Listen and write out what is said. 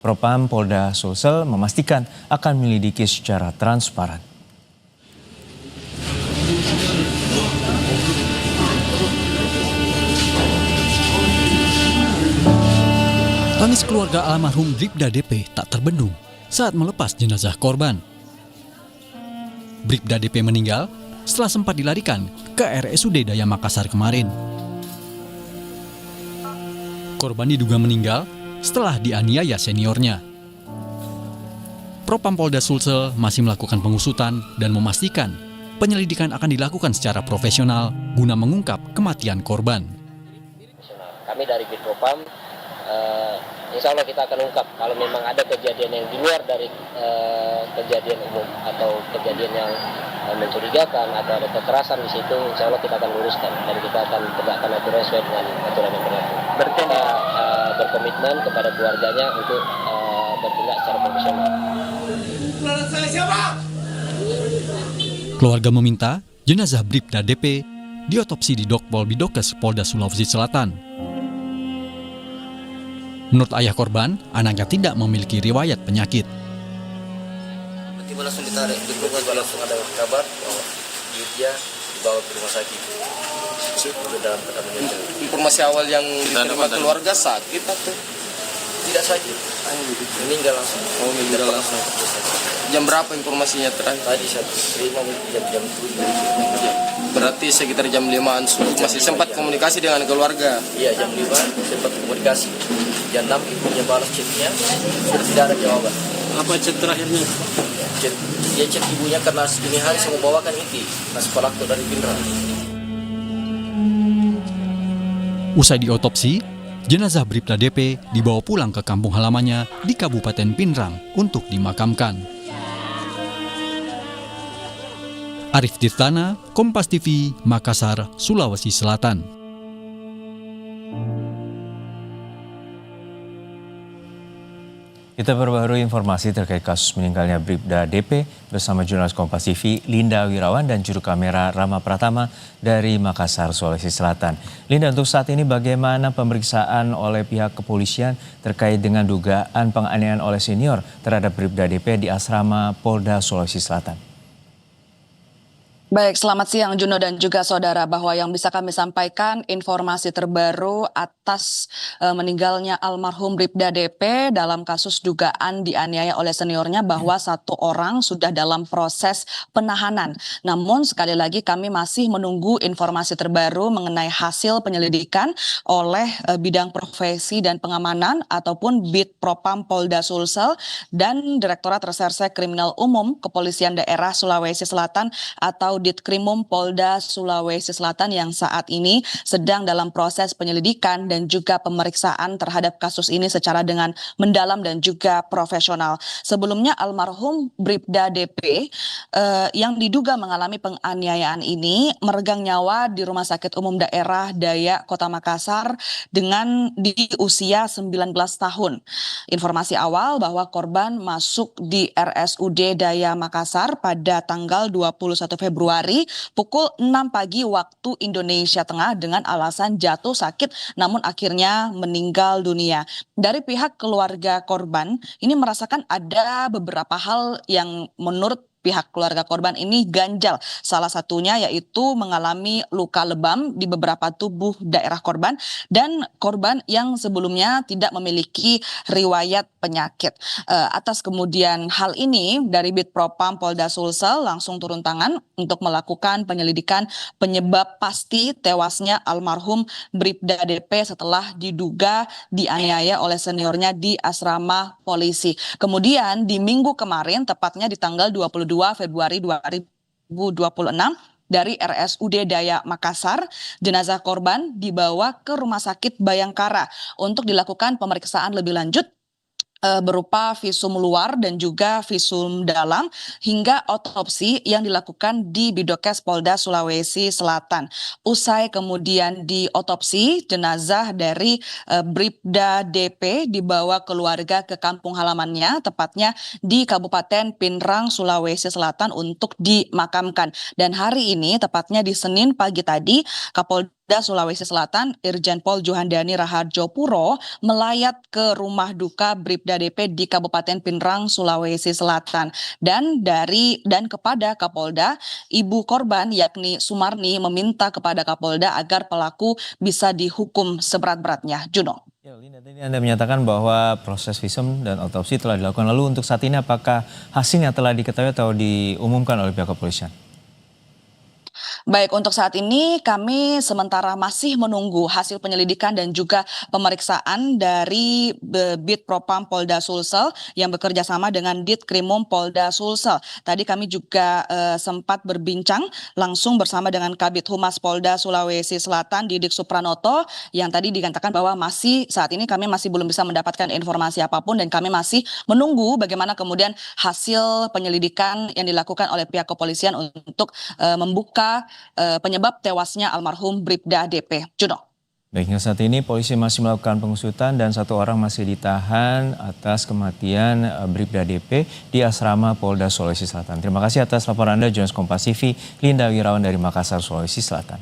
Propam Polda Sulsel memastikan akan menyelidiki secara transparan. Tangis keluarga almarhum Bribda DP tak terbendung saat melepas jenazah korban. Bribda DP meninggal setelah sempat dilarikan ke RSUD Daya Makassar kemarin. Korban diduga meninggal setelah dianiaya seniornya. Propam Polda Sulsel masih melakukan pengusutan dan memastikan penyelidikan akan dilakukan secara profesional guna mengungkap kematian korban. Kami dari Bitpropam, insya Allah kita akan ungkap kalau memang ada kejadian yang di luar dari kejadian umum atau kejadian yang mencurigakan atau ada kekerasan di situ, insya Allah kita akan luruskan dan kita akan tegakkan aturan sesuai dengan aturan yang berlaku. Kita berkomitmen kepada keluarganya untuk bertindak secara profesional. Keluarga meminta jenazah Bribda DP diotopsi di Dokpol Bidokes Polda Sulawesi Selatan. Menurut ayah korban, anaknya tidak memiliki riwayat penyakit. Tiba langsung ditarik, di keluarga langsung ada kabar bahwa dia dibawa ke rumah sakit. Dalam informasi awal yang diterima keluarga sakit atau tidak sakit? Meninggal langsung. Oh, meninggal langsung. Jam berapa informasinya terakhir? Tadi saya terima jam 7. Berarti sekitar jam 5-an subuh masih sempat komunikasi dengan keluarga? Iya, jam 5 sempat komunikasi. Jam 6 ibunya balas chatnya, sudah tidak ada jawaban. Apa chat terakhirnya? Dia chat ibunya karena ini hari saya mau bawakan itu nasi palakto dari Pindrang. Usai diotopsi, jenazah Bribda DP dibawa pulang ke kampung halamannya di Kabupaten Pindrang untuk dimakamkan. Arif Tirtana, Kompas TV, Makassar, Sulawesi Selatan. Kita perbarui informasi terkait kasus meninggalnya Bribda DP bersama jurnalis Kompas TV Linda Wirawan dan juru kamera Rama Pratama dari Makassar, Sulawesi Selatan. Linda, untuk saat ini bagaimana pemeriksaan oleh pihak kepolisian terkait dengan dugaan penganiayaan oleh senior terhadap Bribda DP di asrama Polda Sulawesi Selatan? Baik, selamat siang Juno dan juga saudara, bahwa yang bisa kami sampaikan informasi terbaru atas meninggalnya almarhum Bribda DP dalam kasus dugaan dianiaya oleh seniornya, bahwa satu orang sudah dalam proses penahanan. Namun sekali lagi kami masih menunggu informasi terbaru mengenai hasil penyelidikan oleh bidang profesi dan pengamanan ataupun Bitpropam Polda Sulsel dan Direktorat Reserse Kriminal Umum Kepolisian Daerah Sulawesi Selatan atau Ditkrimum Polda Sulawesi Selatan yang saat ini sedang dalam proses penyelidikan dan juga pemeriksaan terhadap kasus ini secara dengan mendalam dan juga profesional. Sebelumnya almarhum Bribda DP yang diduga mengalami penganiayaan ini meregang nyawa di Rumah Sakit Umum Daerah Daya Kota Makassar dengan di usia 19 tahun. Informasi awal bahwa korban masuk di RSUD Daya Makassar pada tanggal 21 Februari pukul 6 pagi waktu Indonesia Tengah dengan alasan jatuh sakit namun akhirnya meninggal dunia. Dari pihak keluarga korban ini merasakan ada beberapa hal yang menurut pihak keluarga korban ini ganjal. Salah satunya yaitu mengalami luka lebam di beberapa tubuh daerah korban dan korban yang sebelumnya tidak memiliki riwayat penyakit. Atas kemudian hal ini dari Bitpropam Polda Sulsel langsung turun tangan untuk melakukan penyelidikan penyebab pasti tewasnya almarhum Bribda DP setelah diduga dianiaya oleh seniornya di asrama polisi. Kemudian di minggu kemarin, tepatnya di tanggal 22 Februari 2026, dari RSUD Daya Makassar, jenazah korban dibawa ke Rumah Sakit Bayangkara untuk dilakukan pemeriksaan lebih lanjut berupa visum luar dan juga visum dalam hingga otopsi yang dilakukan di Bidokes Polda Sulawesi Selatan. Usai kemudian diotopsi, jenazah dari Bribda DP dibawa keluarga ke kampung halamannya, tepatnya di Kabupaten Pindrang, Sulawesi Selatan untuk dimakamkan. Dan hari ini, tepatnya di Senin pagi tadi, Kapolda Sulawesi Selatan, Irjen Pol Juhandani Raharjo Puro melayat ke rumah duka Bribda DP di Kabupaten Pinrang, Sulawesi Selatan. Dan kepada Kapolda, ibu korban yakni Sumarni meminta kepada Kapolda agar pelaku bisa dihukum seberat-beratnya. Juno. Ya, Linda, tadi Anda menyatakan bahwa proses visum dan otopsi telah dilakukan. Lalu untuk saat ini apakah hasilnya telah diketahui atau diumumkan oleh pihak kepolisian? Baik, untuk saat ini kami sementara masih menunggu hasil penyelidikan dan juga pemeriksaan dari Bid Propam Polda Sulsel yang bekerja sama dengan Dit Krimum Polda Sulsel. Tadi kami juga sempat berbincang langsung bersama dengan Kabid Humas Polda Sulawesi Selatan Didik Supranoto yang tadi dikatakan bahwa saat ini kami masih belum bisa mendapatkan informasi apapun dan kami masih menunggu bagaimana kemudian hasil penyelidikan yang dilakukan oleh pihak kepolisian untuk membuka penyebab tewasnya almarhum Bribda DP. Juno. Baik, hingga saat ini polisi masih melakukan pengusutan dan 1 orang masih ditahan atas kematian Bribda DP di asrama Polda Sulawesi Selatan. Terima kasih atas laporan Anda, jurnalis Kompas TV Linda Wirawan dari Makassar, Sulawesi Selatan.